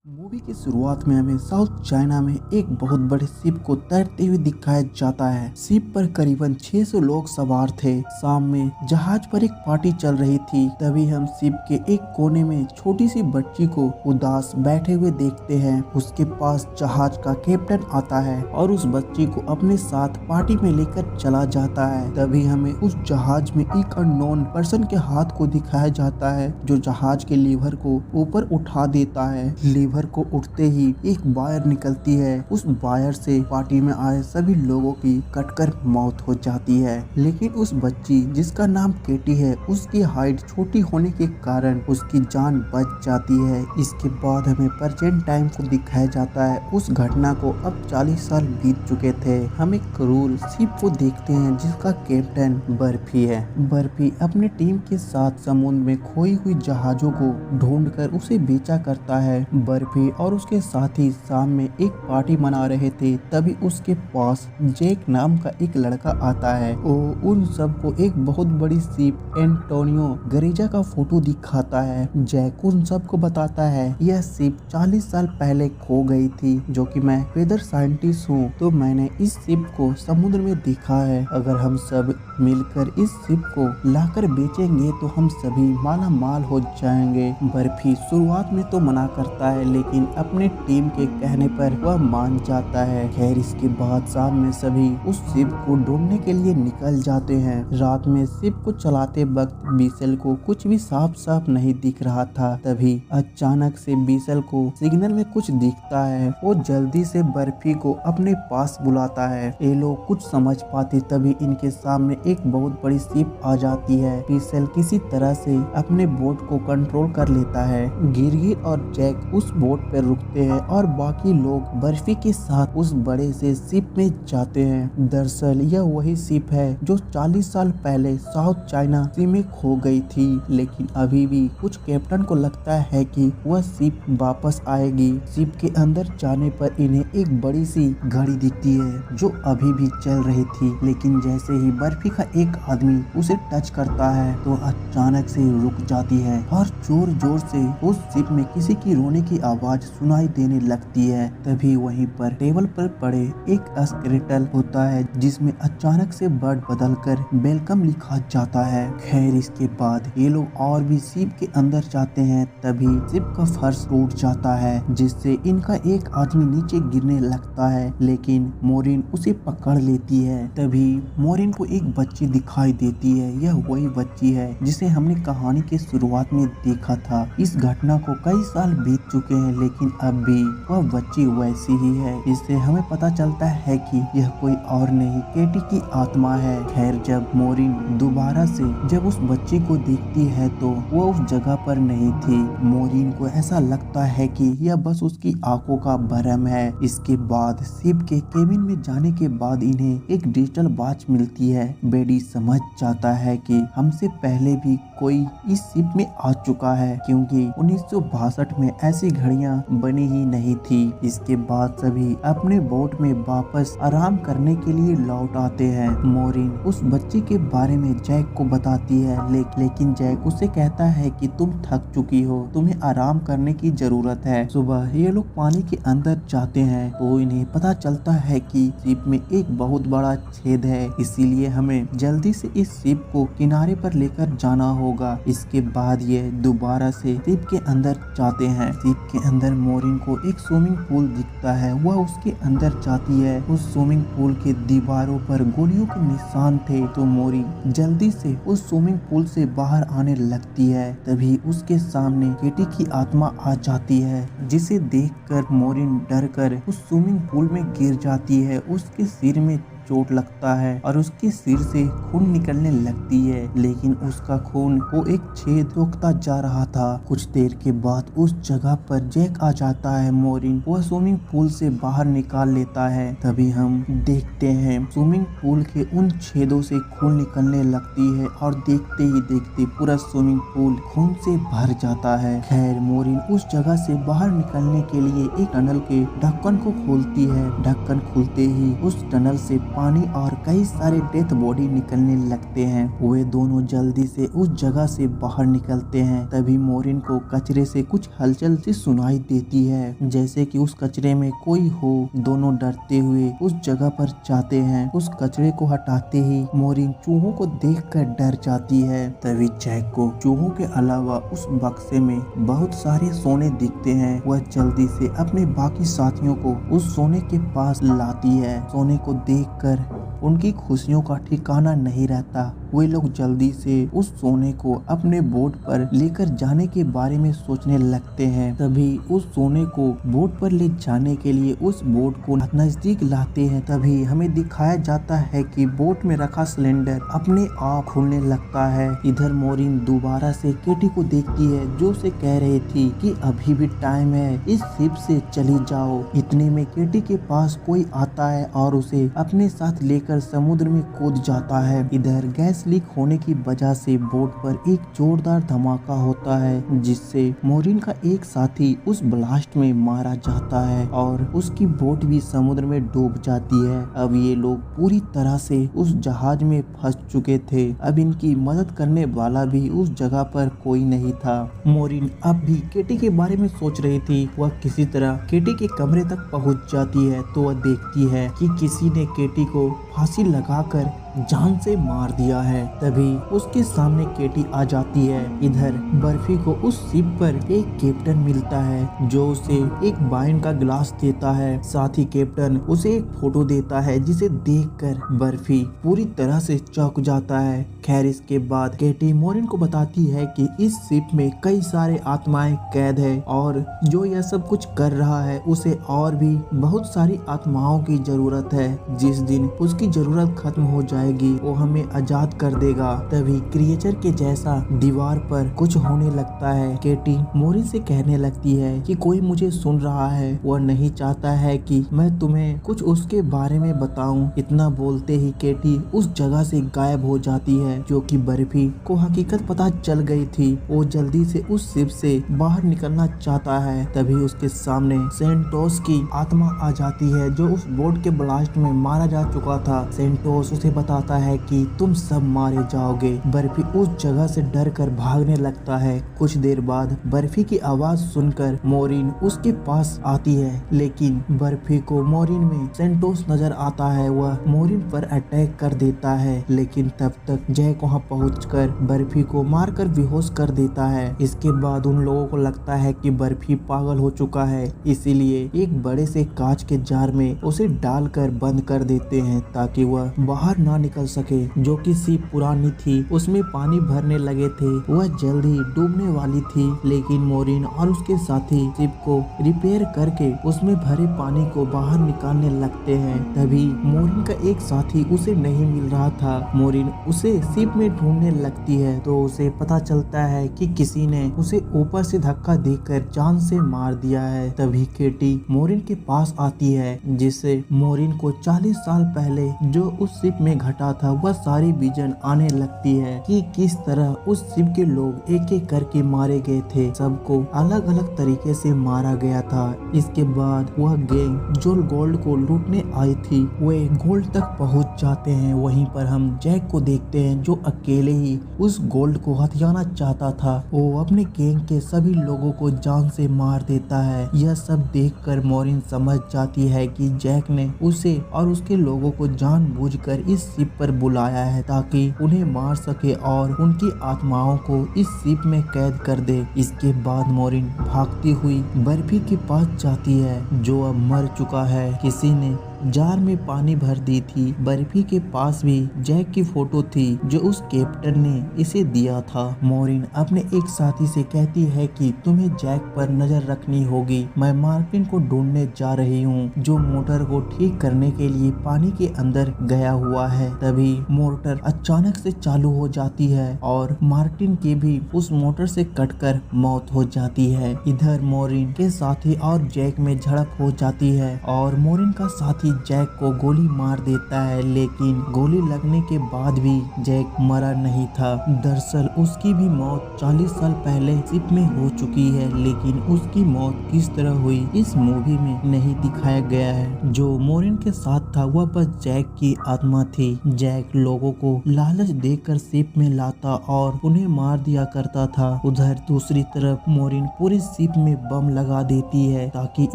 Movie की शुरुआत में हमें साउथ चाइना में एक बहुत बड़े शिप को तैरते हुए दिखाया जाता है। शिप पर करीबन 600 लोग सवार थे। शाम में जहाज पर एक पार्टी चल रही थी। तभी हम शिप के एक कोने में छोटी सी बच्ची को उदास बैठे हुए देखते हैं। उसके पास जहाज का कैप्टन आता है और उस बच्ची को अपने साथ पार्टी में लेकर चला जाता है। तभी हमें उस जहाज में एक अननोन पर्सन के हाथ को दिखाया जाता है जो जहाज के लीवर को ऊपर उठा देता है। लीवर को उठते ही एक वायर निकलती है। उस वायर से पार्टी में आए सभी लोगों की कटकर मौत हो जाती है। लेकिन उस बच्ची जिसका नाम केटी है, उसकी हाइट छोटी होने के कारण उसकी जान बच जाती है। इसके बाद हमें प्रेजेंट टाइम को दिखाया जाता है। उस घटना को अब 40 साल बीत चुके थे। हम एक क्रूर शिप को देखते हैं जिसका कैप्टन बर्फी है। बर्फी अपने टीम के साथ समुद्र में खोई हुई जहाजों को ढूंढकर उसे बेचा करता है। बर्फी और उसके साथी शाम में एक पार्टी मना रहे थे। तभी उसके पास जैक नाम का एक लड़का आता है। वो उन सबको एक बहुत बड़ी शिप एंटोनियो गरेजा का फोटो दिखाता है। जैक उन सबको बताता है यह शिप 40 साल पहले खो गई थी, जो कि मैं वेदर साइंटिस्ट हूँ, तो मैंने इस शिप को समुद्र में देखा है। अगर हम सब मिलकर इस शिप को लाकर बेचेंगे तो हम सभी माला माल हो जाएंगे। बर्फी शुरुआत में तो मना करता है, लेकिन अपने टीम के कहने पर वह मान जाता है। खैर, इसके बाद शाम में सभी उस शिप को ढूंढने के लिए निकल जाते हैं। रात में शिप को चलाते वक्त बीसल को कुछ भी साफ साफ नहीं दिख रहा था। तभी अचानक से बीसल को सिग्नल में कुछ दिखता है। वो जल्दी से बर्फी को अपने पास बुलाता है। ये लोग कुछ समझ पाते तभी इनके सामने एक बहुत बड़ी शिप आ जाती है। बीसल किसी तरह से अपने बोट को कंट्रोल कर लेता है। गिरगिट और जैक उस बोट पर रुकते हैं और बाकी लोग बर्फी के साथ उस बड़े से शिप में जाते हैं। दरअसल यह वही शिप है जो 40 साल पहले साउथ चाइना सी में खो गई थी, लेकिन अभी भी कुछ कैप्टन को लगता है कि वह शिप वापस आएगी। शिप के अंदर जाने पर इन्हें एक बड़ी सी घड़ी दिखती है जो अभी भी चल रही थी, लेकिन जैसे ही बर्फी का एक आदमी उसे टच करता है तो अचानक से रुक जाती है और जोर जोर से उस शिप में किसी की रोने की आवाज सुनाई देने लगती है। तभी वहीं पर टेबल पर पड़े एक स्केलेटल होता है जिसमें अचानक से वर्ड बदलकर वेलकम लिखा जाता है। खैर, इसके बाद ये लोग और भी शिप के अंदर जाते हैं। तभी शिप का फर्श टूट जाता है जिससे इनका एक आदमी नीचे गिरने लगता है, लेकिन मोरिन उसे पकड़ लेती है। तभी मोरिन को एक बच्ची दिखाई देती है। यह वही बच्ची है जिसे हमने कहानी के शुरुआत में देखा था। इस घटना को कई साल बीत चुके हैं, लेकिन अब भी वह बच्ची वैसी ही है। इससे हमें पता चलता है कि यह कोई और नहीं, केटी की आत्मा है। खैर, जब मोरिन दोबारा से जब उस बच्ची को देखती है तो वह उस जगह पर नहीं थी। मोरिन को ऐसा लगता है कि यह बस उसकी आंखों का भ्रम है। इसके बाद शिप के केबिन में जाने के बाद इन्हें एक डिजिटल वॉच मिलती है। बेडी समझ जाता है कि हमसे पहले भी कोई इस शिप में आ चुका है, क्योंकि 1962 में ऐसी घड़ियां बनी ही नहीं थी। इसके बाद सभी अपने बोट में वापस आराम करने के लिए लौट आते हैं। मोरिन उस बच्ची के बारे में जैक को बताती है, लेकिन जैक उसे कहता है कि तुम थक चुकी हो, तुम्हें आराम करने की जरूरत है। सुबह ये लोग पानी के अंदर जाते हैं तो इन्हें पता चलता है कि शिप में एक बहुत बड़ा छेद है, इसीलिए हमें जल्दी से इस शिप को किनारे पर लेकर जाना होगा। इसके बाद ये दोबारा से शिप के अंदर जाते हैं। शिप के अंदर मोरिन को एक स्विमिंग पूल दिखता है। वह उसके अंदर जाती है। उस स्विमिंग पूल के दीवारों पर गोलियों के निशान थे, तो मोरिन जल्दी से उस स्विमिंग पूल से बाहर आने लगती है। तभी उसके सामने केटी की आत्मा आ जाती है, जिसे देखकर मोरिन डरकर उस स्विमिंग पूल में गिर जाती है। उसके सिर में चोट लगता है और उसके सिर से खून निकलने लगती है, लेकिन उसका खून वो एक छेद रोकता जा रहा था। कुछ देर के बाद उस जगह पर जैक आ जाता है। मोरिन वह स्विमिंग पूल से बाहर निकाल लेता है। तभी हम देखते हैं स्विमिंग पूल के उन छेदों से खून निकलने लगती है और देखते ही देखते पूरा स्विमिंग पूल खून से भर जाता है। खैर, मोरिन उस जगह से बाहर निकलने के लिए एक टनल के ढक्कन को खोलती है। ढक्कन खुलते ही उस टनल से पानी और कई सारे डेथ बॉडी निकलने लगते हैं। वे दोनों जल्दी से उस जगह से बाहर निकलते हैं। तभी मोरिन को कचरे से कुछ हलचल सी सुनाई देती है, जैसे कि उस कचरे में कोई हो। दोनों डरते हुए उस जगह पर जाते हैं। उस कचरे को हटाते ही मोरिन चूहों को देखकर डर जाती है। तभी जैक को चूहों के अलावा उस बक्से में बहुत सारे सोने दिखते हैं। वह जल्दी से अपने बाकी साथियों को उस सोने के पास लाती है। सोने को देखकर उनकी खुशियों का ठिकाना नहीं रहता। वे लोग जल्दी से उस सोने को अपने बोट पर लेकर जाने के बारे में सोचने लगते हैं। तभी उस सोने को बोट पर ले जाने के लिए उस बोट को नजदीक लाते हैं। तभी हमें दिखाया जाता है कि बोट में रखा सिलेंडर अपने आप खुलने लगता है। इधर मोरिन दोबारा से केटी को देखती है, जो उसे कह रही थी कि अभी भी टाइम है, इस शिप से चली जाओ। इतने में केटी के पास कोई आता है और उसे अपने साथ लेकर समुद्र में कूद जाता है। इधर गैस लीक होने की वजह से बोट पर एक जोरदार धमाका होता है, जिससे मोरिन का एक साथी उस ब्लास्ट में मारा जाता है और उसकी बोट भी समुद्र में डूब जाती है। अब ये लोग पूरी तरह से उस जहाज में फंस चुके थे। अब इनकी मदद करने वाला भी उस जगह पर कोई नहीं था। मोरिन अब भी केटी के बारे में सोच रही थी। वह किसी तरह केटी के कमरे तक पहुंच जाती है तो वह देखती है कि किसी ने केटी को फांसी लगाकर जान से मार दिया है। तभी उसके सामने केटी आ जाती है। इधर बर्फी को उस शिप पर एक कैप्टन मिलता है, जो उसे एक वाइन का गिलास देता है। साथ ही कैप्टन उसे एक फोटो देता है, जिसे देखकर बर्फी पूरी तरह से चौंक जाता है। खैर, इसके बाद केटी मोरिन को बताती है कि इस शिप में कई सारे आत्माएं कैद है और जो यह सब कुछ कर रहा है उसे और भी बहुत सारी आत्माओं की जरूरत है। जिस दिन उसकी जरूरत खत्म हो जाएगी वो हमें आजाद कर देगा। तभी क्रिएचर के जैसा दीवार पर कुछ होने लगता है। केटी मोरिन से कहने लगती है कि कोई मुझे सुन रहा है, वह नहीं चाहता है कि मैं तुम्हें कुछ उसके बारे में बताऊं। इतना बोलते ही केटी उस जगह से गायब हो जाती है, जो कि बर्फी को हकीकत पता चल गई थी। वो जल्दी से उस शिप से बाहर निकलना चाहता है। तभी उसके सामने सेंटोस की आत्मा आ जाती है, जो उस बोट के ब्लास्ट में मारा जा चुका था। सेंटोस उसे बताता है कि तुम सब मारे जाओगे। बर्फी उस जगह से डर कर भागने लगता है। कुछ देर बाद बर्फी की आवाज सुनकर मोरिन उसके पास आती है, लेकिन बर्फी को मोरिन में सेंटोस नजर आता है। वह मोरिन पर अटैक कर देता है, लेकिन तब तक जैक वहां पहुंचकर बर्फी को मारकर बेहोश कर देता है। इसके बाद उन लोगों को लगता है कि बर्फी पागल हो चुका है, इसीलिए एक बड़े से कांच के जार में उसे डालकर बंद कर देते हैं, ताकि वह बाहर ना निकल सके। जो कि शिप पुरानी थी, उसमें पानी भरने लगे थे। वह जल्दी डूबने वाली थी, लेकिन मोरिन और उसके साथी शिप को रिपेयर करके उसमें भरे पानी को बाहर निकालने लगते हैं। तभी मोरिन का एक साथी उसे नहीं मिल रहा था। मोरिन उसे शिप में ढूंढने लगती है तो उसे पता चलता है कि किसी ने उसे ऊपर से धक्का देकर जान से मार दिया है। तभी केटी मोरिन के पास आती है, जिससे मोरिन को 40 साल पहले जो उस शिप में घटा था वह सारी विजन आने लगती है कि किस तरह उस शिप के लोग एक एक करके मारे गए थे। सबको अलग अलग तरीके से मारा गया था। इसके बाद वह गैंग जो गोल्ड को लूटने आई थी, वे गोल्ड तक पहुंच जाते हैं। वहीं पर हम जैक को देखते हैं, जो अकेले ही उस गोल्ड को हथियाना चाहता था। वो अपने गैंग के सभी लोगों को जान से मार देता है। यह सब देखकर मोरिन समझ जाती है कि जैक ने उसे और उसके लोगों को जानबूझकर इस शिप पर बुलाया है, ताकि उन्हें मार सके और उनकी आत्माओं को इस शिप में कैद कर दे। इसके बाद मोरिन भागती हुई बर्फी के पास जाती है, जो अब मर चुका है। किसी ने जार में पानी भर दी थी। बर्फी के पास भी जैक की फोटो थी, जो उस कैप्टन ने इसे दिया था। मोरिन अपने एक साथी से कहती है कि तुम्हें जैक पर नजर रखनी होगी। मैं मार्टिन को ढूंढने जा रही हूँ, जो मोटर को ठीक करने के लिए पानी के अंदर गया हुआ है। तभी मोटर अचानक से चालू हो जाती है और मार्टिन की भी उस मोटर से कटकर मौत हो जाती है। इधर मोरिन के साथी और जैक में झड़प हो जाती है और मोरिन का साथी जैक को गोली मार देता है, लेकिन गोली लगने के बाद भी जैक मरा नहीं था। दरअसल उसकी भी मौत 40 साल पहले शिप में हो चुकी है, लेकिन उसकी मौत किस तरह हुई इस मूवी में नहीं दिखाया गया है। जो मोरिन के साथ था वह बस जैक की आत्मा थी। जैक लोगों को लालच देकर शिप में लाता और उन्हें मार दिया करता था। उधर दूसरी तरफ मोरिन पूरी शिप में बम लगा देती है ताकि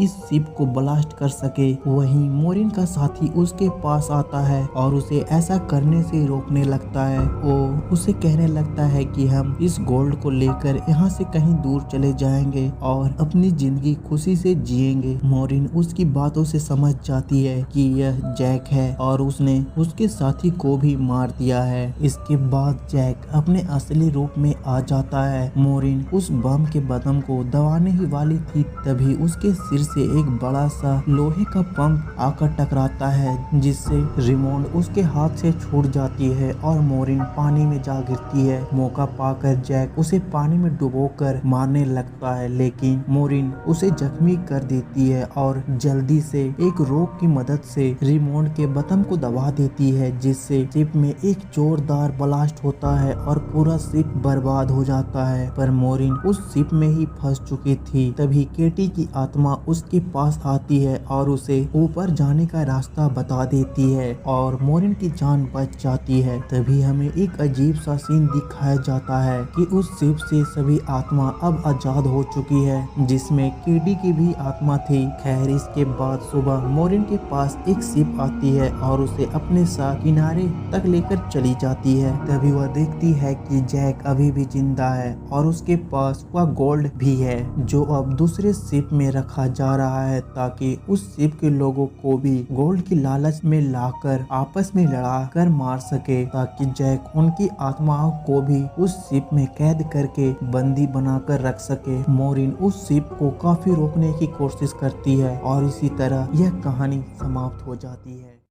इस शिप को ब्लास्ट कर सके। वहीं मोरिन का साथी उसके पास आता है और उसे ऐसा करने से रोकने लगता है। वो उसे कहने लगता है कि हम इस गोल्ड को लेकर यहाँ से कहीं दूर चले जाएंगे और अपनी जिंदगी खुशी से जिएंगे। मोरिन उसकी बातों से समझ जाती है कि यह जैक है और उसने उसके साथी को भी मार दिया है। इसके बाद जैक अपने असली रूप में आ जाता है। मोरिन उस बम के बदम को दबाने ही वाली थी, तभी उसके सिर से एक बड़ा सा लोहे का पंप आकर टकराता है, जिससे रिमोट उसके हाथ से छूट जाती है और मोरिन पानी में जा गिरती है। मौका पाकर जैक उसे पानी में डुबोकर मारने लगता है, लेकिन मोरिन उसे जख्मी कर देती है और जल्दी से एक रोक की मदद से रिमोट के बटन को दबा देती है, जिससे शिप में एक जोरदार ब्लास्ट होता है और पूरा शिप बर्बाद हो जाता है। पर मोरिन उस शिप में ही फंस चुकी थी। तभी केटी की आत्मा उसके पास आती है और उसे ऊपर जाने का रास्ता बता देती है और मोरिन की जान बच जाती है। तभी हमें एक अजीब सा सीन दिखाया जाता है कि उस शिप से सभी आत्मा अब आजाद हो चुकी है, जिसमें केटी की भी आत्मा थी। खैर इसके बाद सुबह मोरिन के पास एक शिप आती है और उसे अपने साथ किनारे तक लेकर चली जाती है। तभी वह देखती है कि जैक अभी भी जिंदा है और उसके पास वह गोल्ड भी है, जो अब दूसरे शिप में रखा जा रहा है ताकि उस शिप के लोगों को भी गोल्ड की लालच में लाकर आपस में लड़ा कर मार सके, ताकि जैक उनकी आत्माओं को भी उस शिप में कैद करके बंदी बनाकर रख सके। मोरिन उस शिप को काफी रोकने की कोशिश करती है और इसी तरह यह कहानी समाप्त हो जाती है।